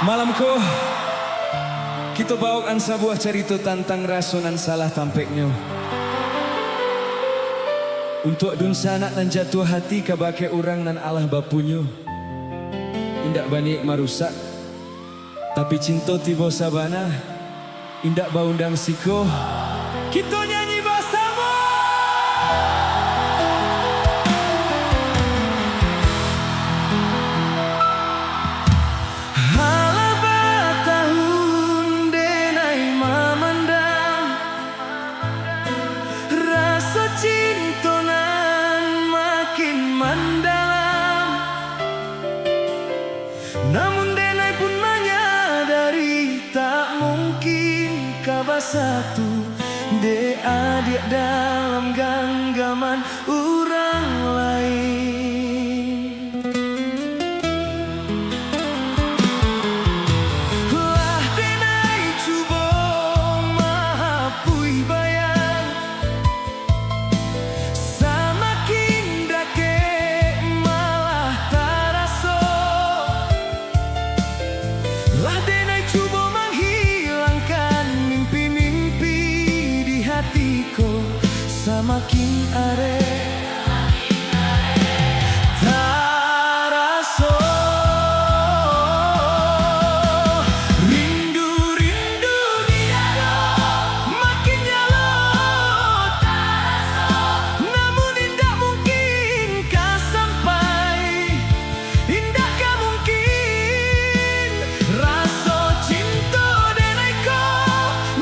Malamku kita bawakan sebuah cerita tentang rasunan salah tampeknya. Untuk dun sanak dan jatuh hati kabake orang nan Allah bapunya. Indak banik marusak, tapi cinta tiba sabana. Indak baundang siko, kita nyanyi bersama. Namun denai pun menyadari tak mungkin kabar satu de adik dalam genggaman orang lain. Lah denai cuba mahapui bayang, samakin dake malah taraso. Lah denai cuba menghilangkan mimpi-mimpi di hatiku, samakin are taraso. Rindu-rindu tiada makin nyalot taraso, namun indah mungkin kau sampai, indah kau mungkin rasa cinta denai ko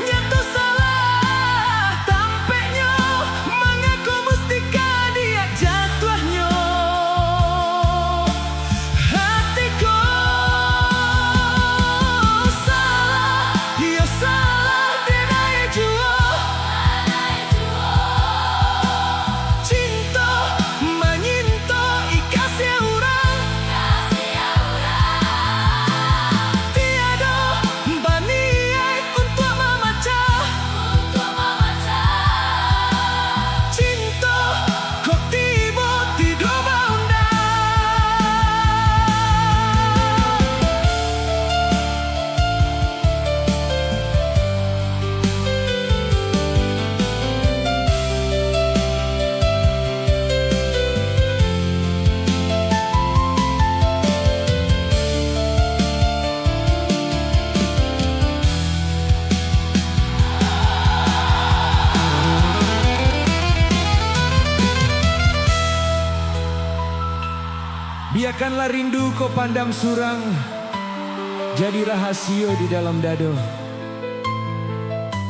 nyata salah tampeknya, mengaku mustika dia jatuhnya hatiku. Salah, dia salah denai jua cinta menyinta ikasnya orang, tiada baniai untuk memecah cinta kok tiba tidak baundang. Biarkanlah rindu kau pandam surang, jadi rahasia di dalam dado.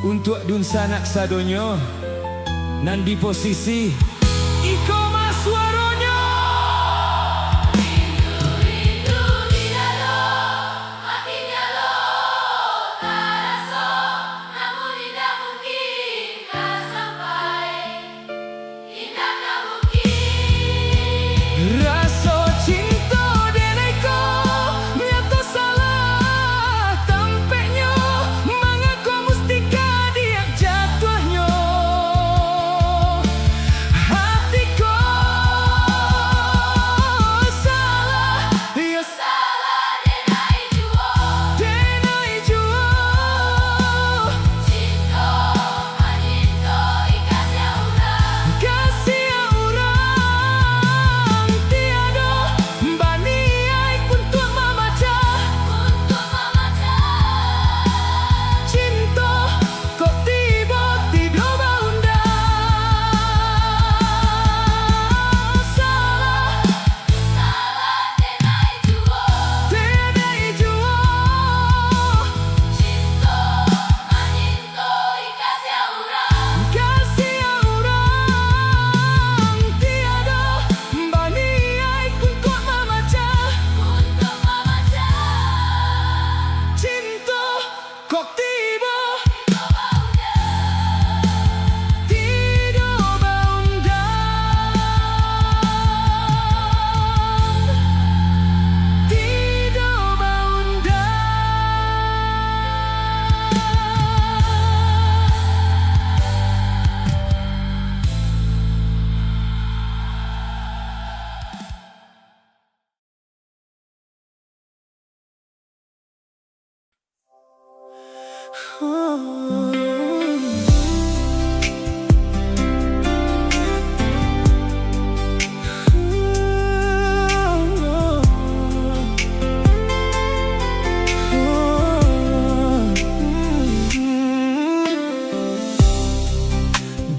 Untuk dun sanak sadonyo, nan di posisi iko mas suaronyo. Rindu tidak lo, makin nyalo taraso, namun tidak mungkin kau sampai, indah kau mungkin. Rasa cinta denai ko nyata salah tampeknya, mengaku mustika dia jatuhnya hatiku.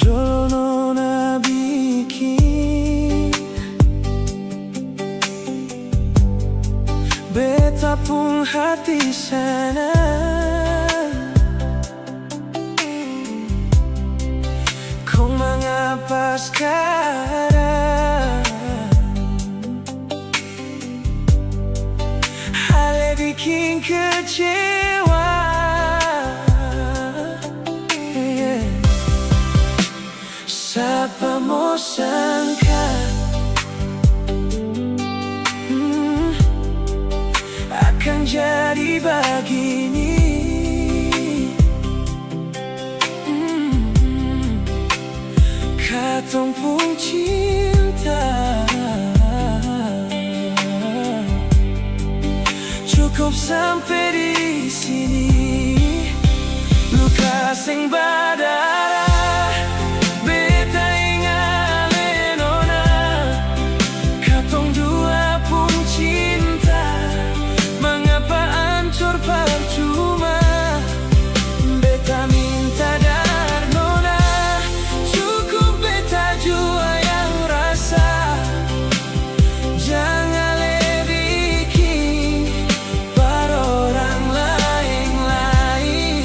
Dulu nona bikin betapung hati sana, kau mengapa sekarang hal yang bikin kecewa. Siapa mau sangka akan jadi begini. Katong pun cinta cukup sampai di sini. Luka sing badara percuma. Beta minta dar nona, cukup beta jua yang rasa. Jangan bikin pada orang lain-lain.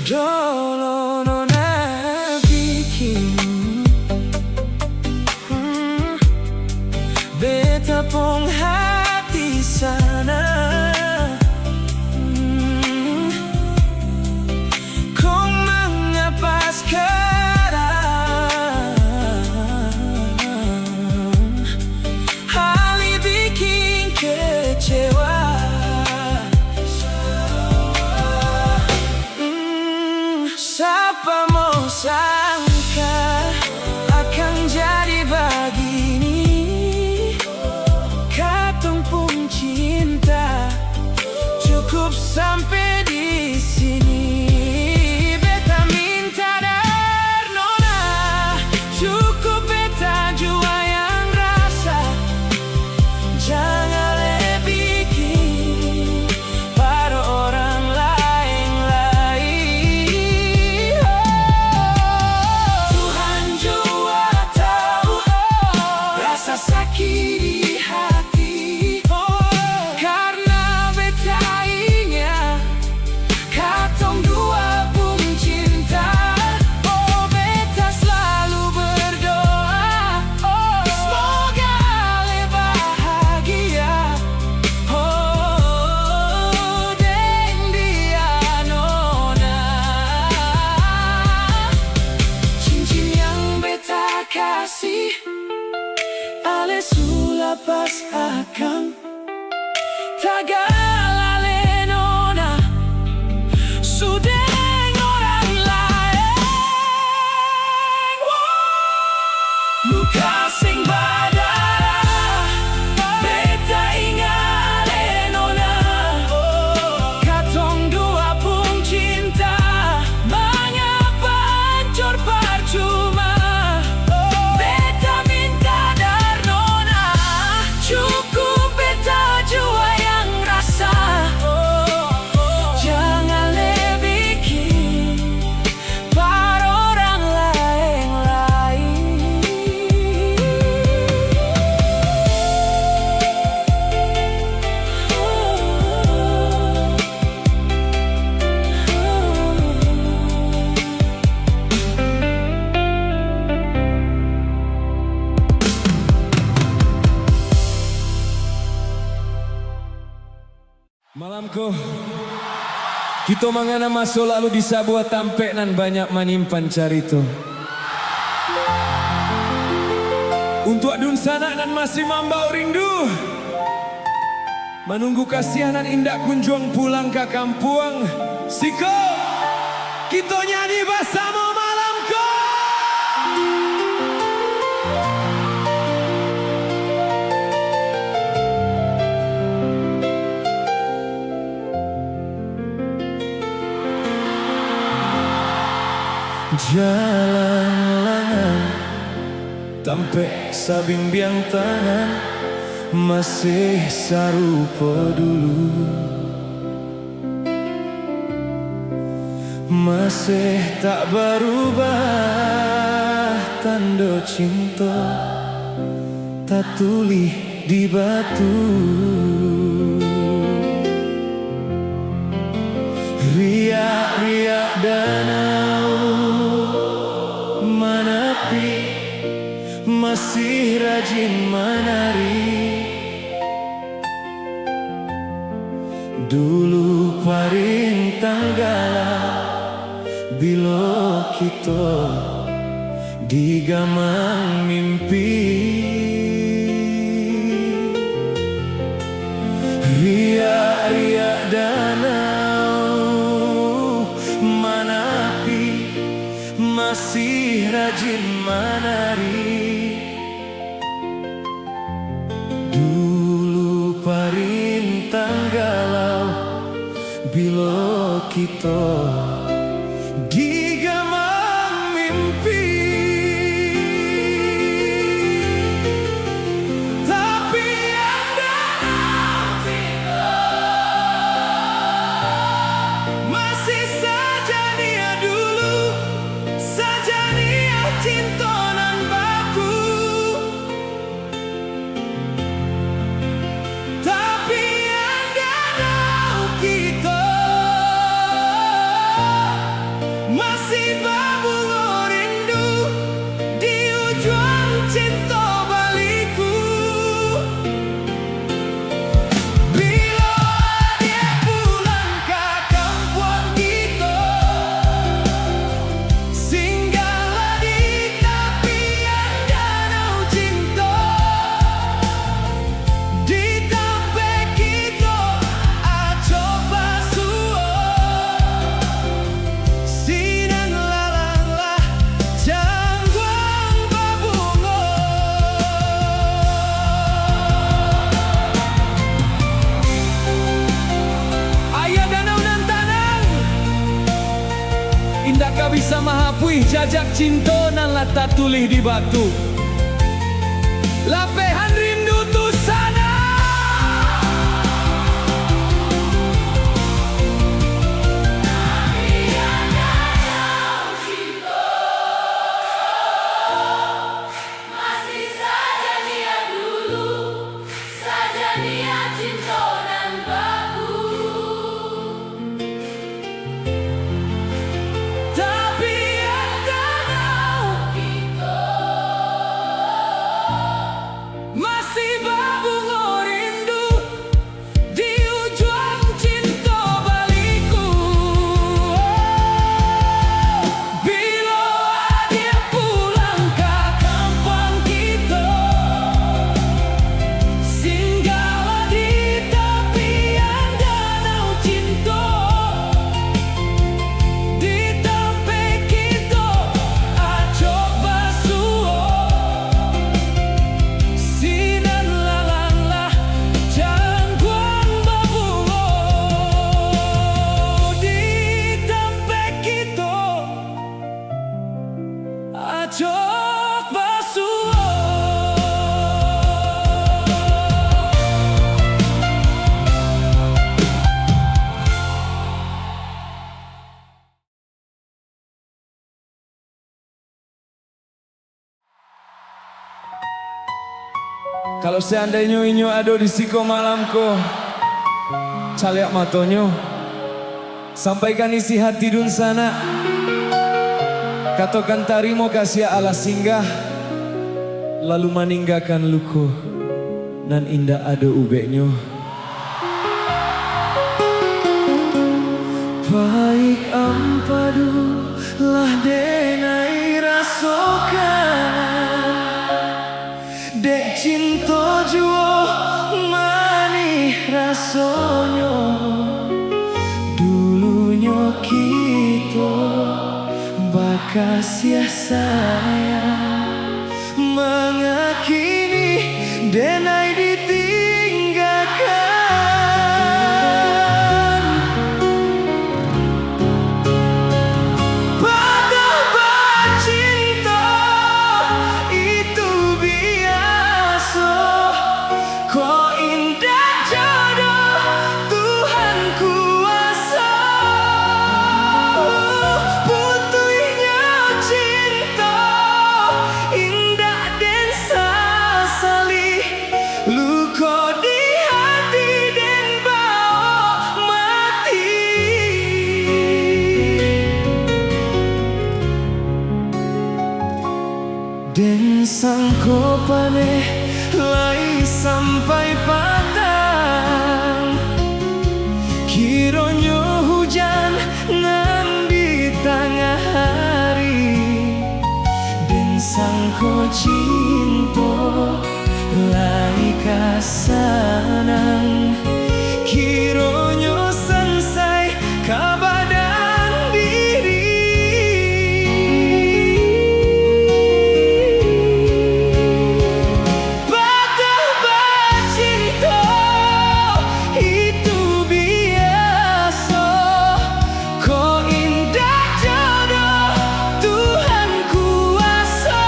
Dolo nona bikin beta pong hati sana, kau mengapa sekarang hal yang bikin kecewa. Siapa mau sangka akan jadi begini. Katong pun cinta cukup sampai di sini. Beta minta dar nona, cukup beta jua yang rasa. Jangan bikin pada orang lain-lain. Tuhan jua tahu rasa sakit di hati, karena beta ingat katong dua pun cinta. Oh, beta selalu berdoa, oh, semoga ale bahagia. Oh, deng dia nona, cincin yang beta kasih ale sula pas akang tagal ale nona sudeng orang lain. Luka sing badara beta ingat ale nona, katong dua pun cinta mengapa hancur percuma. Beta minta dar nona, cukup beta jua yang rasa. Jangan bikin pada orang lain-lain. Malamku kita mangana masuk lalu di sebuah tampek nan banyak manimpan carito. Untuk adun sana nan masih mambau rindu, menunggu kasihanan indak kunjung pulang ke kampung. Siko kita nyanyi bersama malamku. Jalan langan tampe sabimbiang tangan masih sarupa dulu, masih tak berubah tanda cinta tak tulis di batu. Riak-riak danau menepi masih rajin menari. Dulu parintang galau bila kita digamang mimpi. Riak-riak danau menepi masih rajin menari. Dulu parintang galau bila kita digamang mimpi. Tapi yang dalam cinta masih saja dia dulu, saja dia cinta nan baku. Tapi yang dalam kita masih berbunga rindu di ujung cinta baliku. Bila dia pulang ke kampung kita, singgahlah di tepian danau cinta. Di tempat kita coba suo sinan lalanglah jangguang berbunga. Ayah danau nan tanang, indah kau bisa mahapui jajak cinta nan lata tulih di batu. Lapehan rindu tu sana. Masih saja dia dulu, saja dia cinta dan baku. Tapi yang dalam Kita masih berbunga rindu di ujung cinta baliku. Bila dia pulang ke kampung kita, singgahlah di tepian danau cinta. Di tempat kita coba suo sinan lalanglah jangguang berbunga. Di tempat kita coba suo. Kalau seandainya inyo ada di siko malamku, caliak matonyo, sampaikan isi hati dun sana. Katakan tarimo kasih ala singgah, lalu meninggalkan luku nan indah ada ubeknyo. Baik ampadu lah denai rasokan, dek cinta juo manih rasonyo. Dulunya kita bakasih sayang, mengakini denai ditinggalkan. Patah Bunga paneh lai sampai patang, kironyo hujan nan di tengah hari, dan sangko cinta lai kasanang, kironyo selesai kabadan diri. Patah bercinta itu biasa, kau indah jodoh Tuhan kuasa.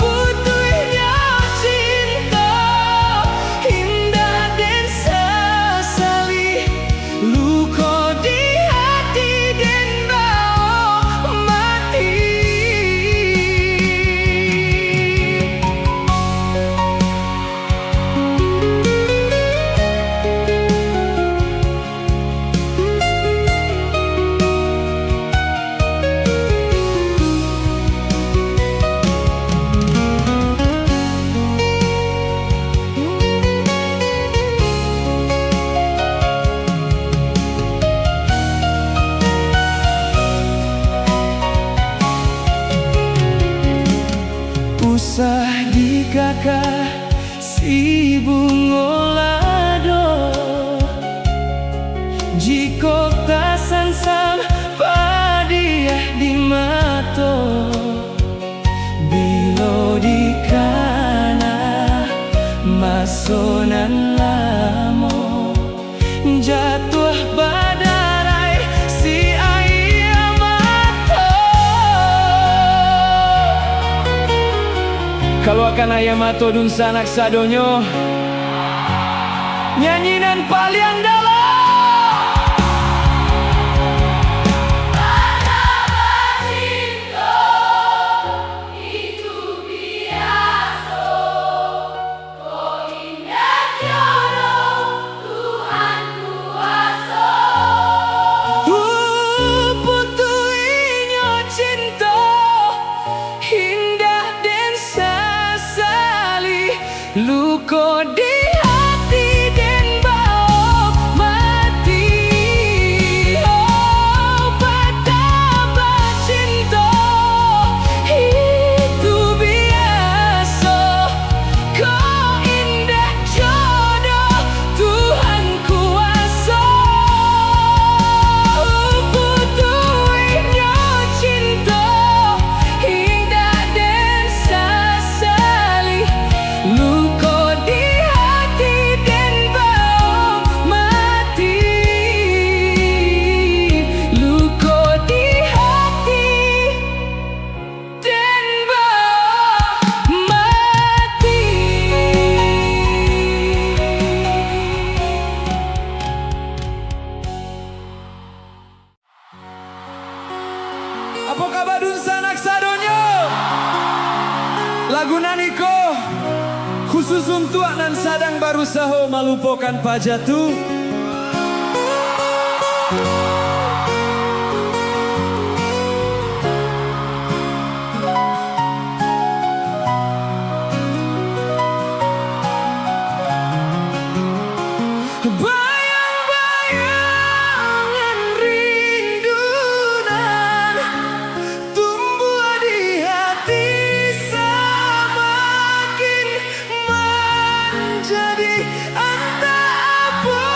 Butuhnya cinta indah dan sesali, luka di hati dan bau mati. Usah dikakak si bunga lado, jika tak sansam padiah di mato, bilo di kana masonan lamo, jatuh badarai si ayah mato. Kalau akan ayam atau dun sanak sadonyo, nyanyinan paling dalam. Patah bercinta itu biasa, kau indah jodoh Tuhan kuasa. Putuinya cinta indah dan sesali, luka di hati dan bau mati. Oh, patah bercinta itu biasa, kau indah jodoh Tuhan kuasa. Butuhnya cinta indah dan sesali, luka di hati dan bau mati. Luka di hati dan bau mati. Apa kabar dun sanak sadonyo? Lagu naniko khusus untuk nan sadang baru saho malupakan pajatu. Bayang-bayangan rindunan tumbuh di hati, semakin menjadi entah apa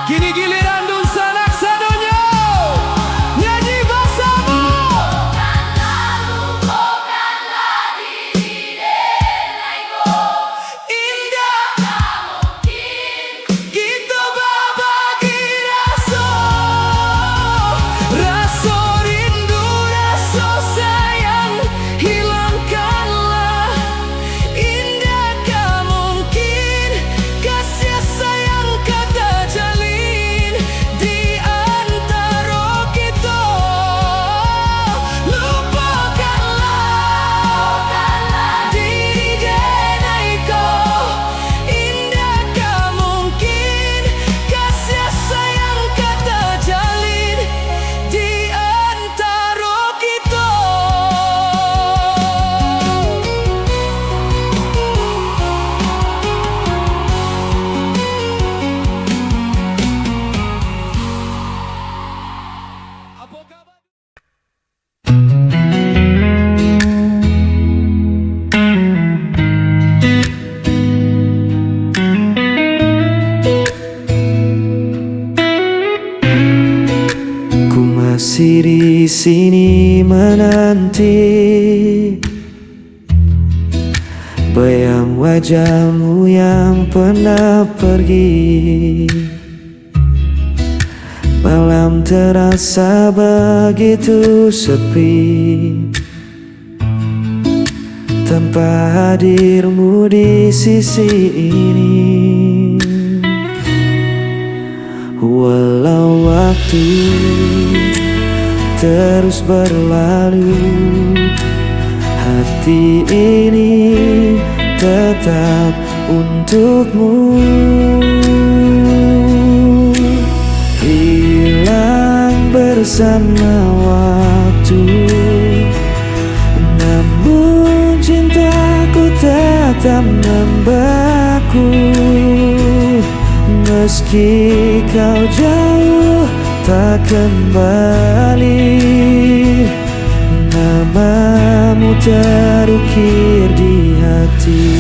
Kini giliran Dun Sanak Sadonyo nyanyi bersama. Bukanlah diri denaiku, Indah tak mungkin kita berbagi rasa, rasa rindu, rasa sayang, hilangkanlah. Indah tak mungkin kasih sayang kata jalin di antara kita. Lupakanlah diri denaiku, indah tak mungkin kasih sayang kata jalin di antara kita. Apa kabar? Ku masih di sini menanti bayang wajahmu yang pernah pergi. Malam terasa begitu sepi tanpa hadirmu di sisi ini. Walau waktu terus berlalu, hati ini tetap untukmu. Hilang bersama waktu, namun cintaku tetap membeku. Meski kau jauh tak kembali, namamu terukir di hati.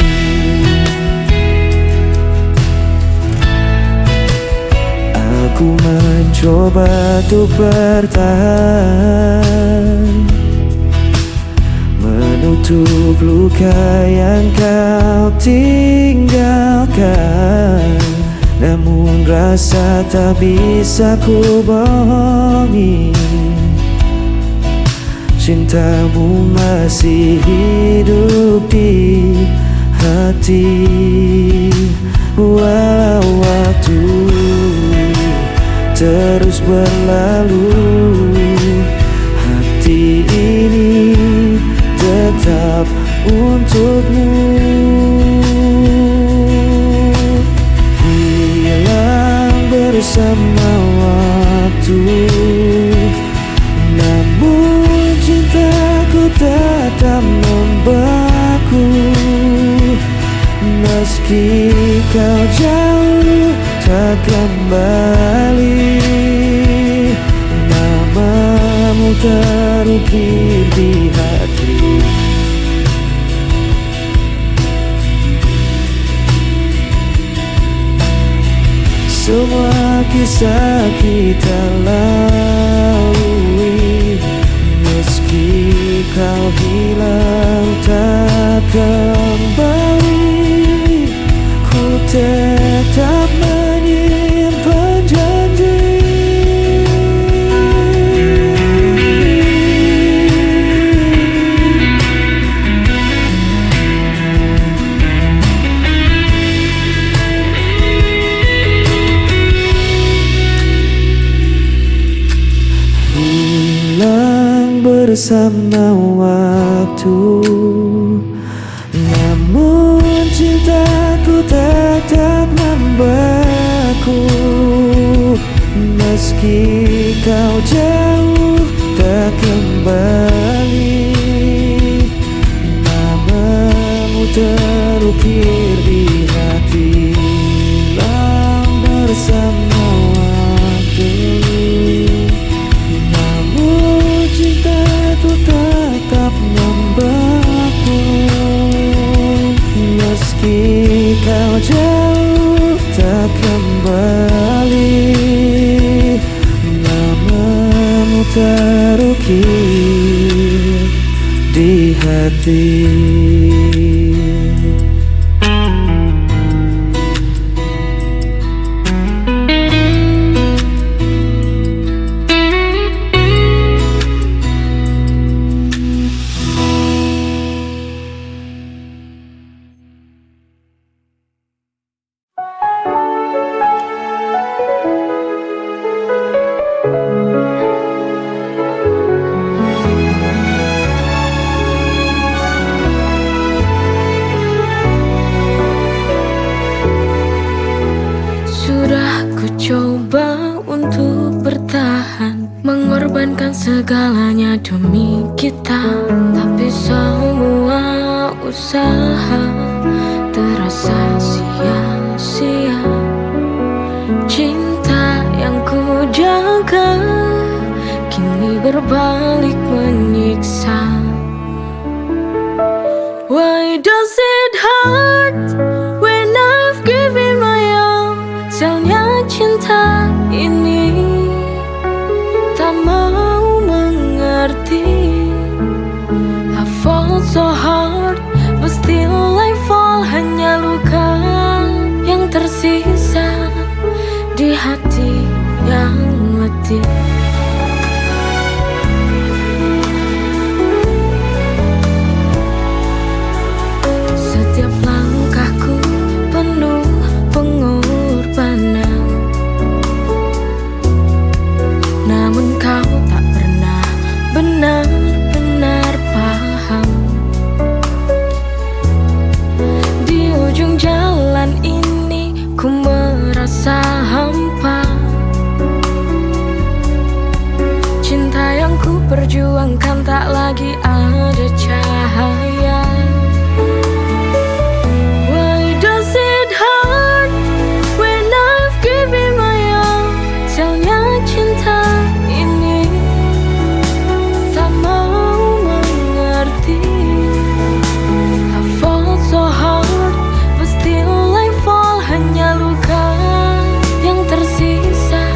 Aku mencoba untuk bertahan, menutup luka yang kau tinggalkan. Namun rasa tak bisa ku bohongi, cintamu masih hidup di hati. Walau waktu terus berlalu, hati ini tetap untukmu. Bersama waktu, namun cintaku tetap membeku. Meski kau jauh tak kembali, namamu terukir di hati. Semua kisah kita lalui, meski kau hilang tak kembali, ku tetap menyimpan janji. Bersama waktu, namun cintaku tetap membeku. Meski kau jauh tak kembali, namamu terukir di hati. Hilang bersama waktu, cintaku tetap membeku. Meski kau jauh tak kembali, terukir di hati. Sudah ku coba untuk bertahan, mengorbankan segalanya demi kita, tapi semua usaha terasa sia-sia. Cinta yang ku jaga kini berbalik menyiksa. Why does it hurt when I've given my all? Sialnya cinta ini tak mau mengerti. I fall so hard, but still I fall. Hanya luka yang tersisa di hati yang letih. Setiap langkahku penuh pengorbanan, namun kau tak pernah benar-benar paham. Di ujung jalan ini ku merasa hampa. Cinta yang ku perjuangkan tak lagi ada cahaya. Why does it hurt when I've given my all? Sialnya cinta ini tak mau mengerti. I fall so hard, but still I fall. Hanya luka yang tersisa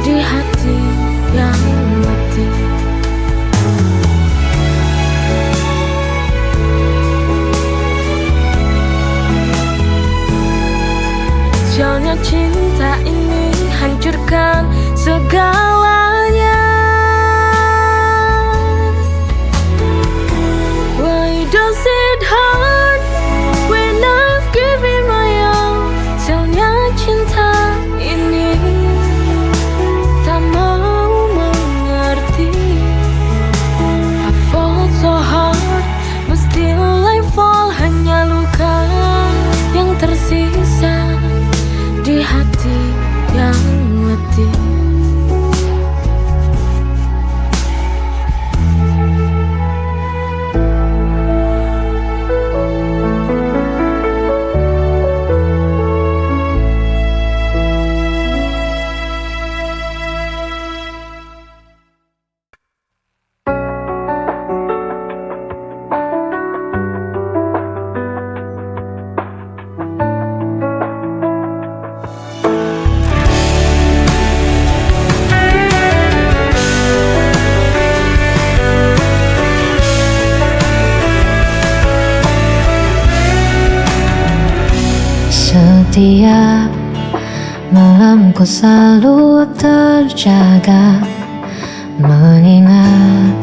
di hati yang letih. Sialnya cinta ini hancurkan segalanya. Why does it hurt when I've given my all? Sialnya cinta ini tak mau mengerti. I fall so hard, but still I fall. Hanya luka yang tersisa di hati yang letih. Setiap malamku selalu terjaga, mengingat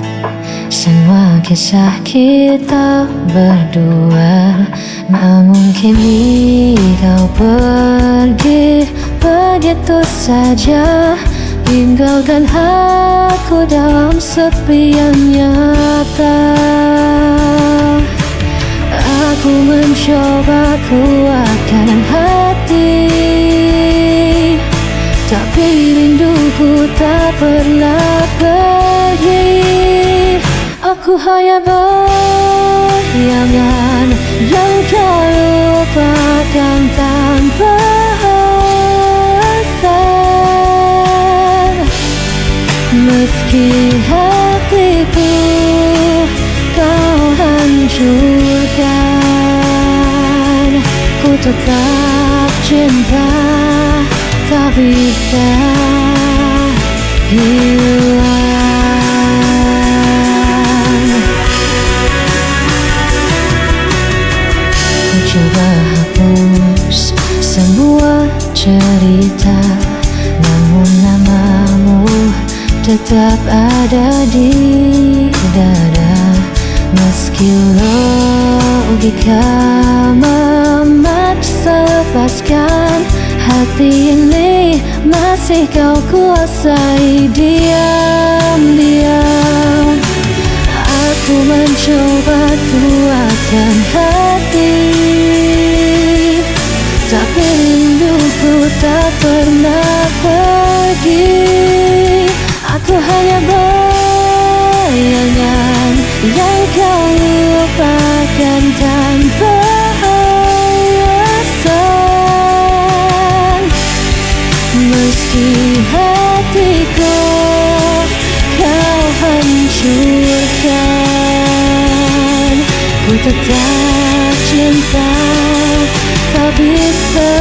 semua kisah kita berdua. Namun kini kau pergi begitu saja, tinggalkan aku dalam sepi yang nyata. Aku mencoba kuatkan hati, tapi rinduku tak pernah pergi. Aku hanya bayangan yang kau lupakan tanpa alasan. Meski hatiku kau hancurkan, ku tetap cinta, tak bisa hilang. tetap ada di dada. Meski logika memaksa lepaskan, hati ini masih kau kuasai diam-diam. Aku mencoba kuatkan hati, tapi rinduku tak pernah pergi. Aku hanya bayangan yang kau lupakan tanpa alasan. Meski hatiku kau hancurkan, ku tetap cinta, tak bisa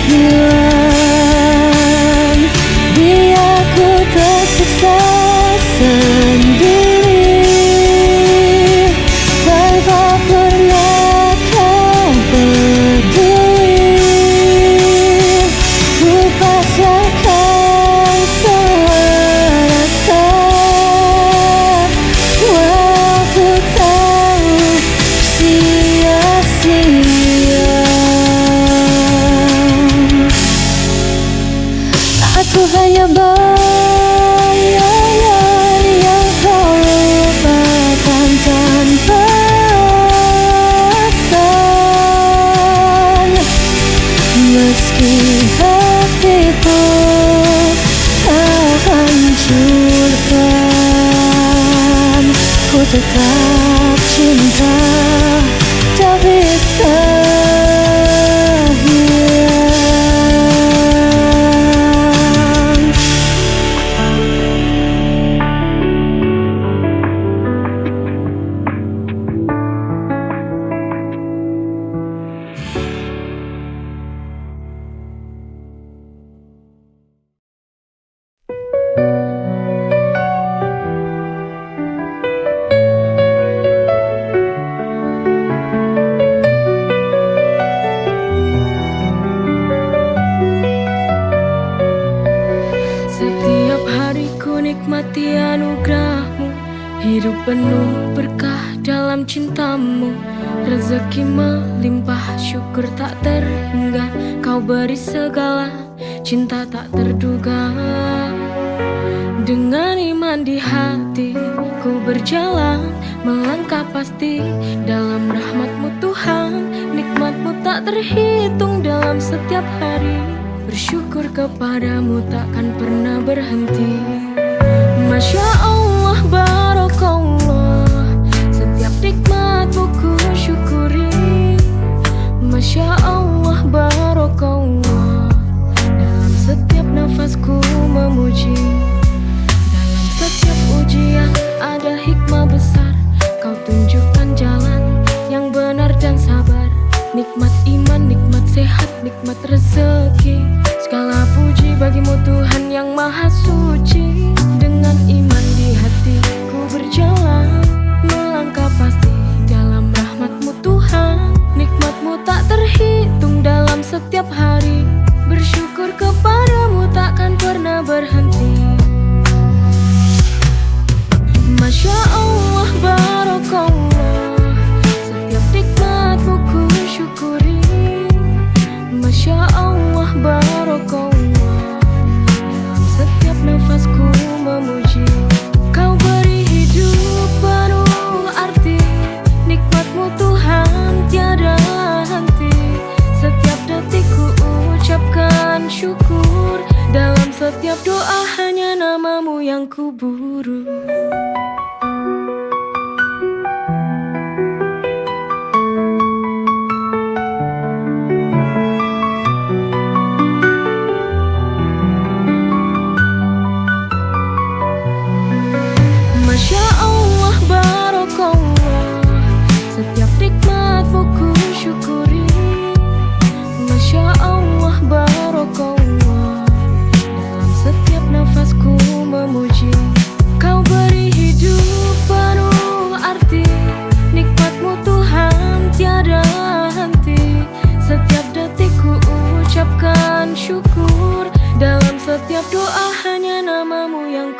hilang. Biar ku tersiksa sendiri, tanpa pernah kau peduli. Ku pasrahkan semua rasa, walau ku tahu sia-sia. Aku hanya bayangan yang kau lupakan tanpa alasan. Meski hatiku kau hancurkan, ku tetap cinta, tak bisa hilang. Setiap hari ku nikmati anugerahmu, hidup penuh berkah dalam cintamu. Rezeki melimpah, syukur tak terhingga, kau beri segala, cinta tak terduga. Dengan iman di hati, ku berjalan, melangkah pasti dalam rahmat-Mu Tuhan. Nikmat-Mu tak terhitung dalam setiap hari, bersyukur kepadamu takkan pernah berhenti. Masya Allah, barakallah, setiap nikmat-Mu ku syukuri. Masya Allah, barakallah, dalam setiap nafasku memuji. Dalam setiap ujian ada hikmah besar, kau tunjukkan jalan yang benar dan sabar. Nikmat iman, nikmat sehat, nikmat rezeki, segala puji bagimu Tuhan yang maha suci. Dengan iman di hati ku berjalan, melangkah pasti dalam rahmat-Mu Tuhan. Nikmat-Mu tak terhitung dalam setiap hari, bersyukur kepadamu takkan pernah berhenti. Masya Allah, barakallah, setiap nikmat-Mu ku syukuri. Masya Allah, barakallah, dalam setiap nafasku memuji. Kau beri hidup penuh arti, nikmat-Mu Tuhan tiada henti. Setiap detik ku ucapkan syukur, dalam setiap doa hanya nama-Mu yang ku buru. Masya Allah, barakallah, setiap nikmat-Mu ku syukuri. Masya Allah, barakallah, dalam setiap nafasku memuji. Kau beri hidup penuh arti, nikmat-Mu Tuhan tiada henti. Setiap detik ku ucapkan syukur, dalam Setiap doa hanya namamu yang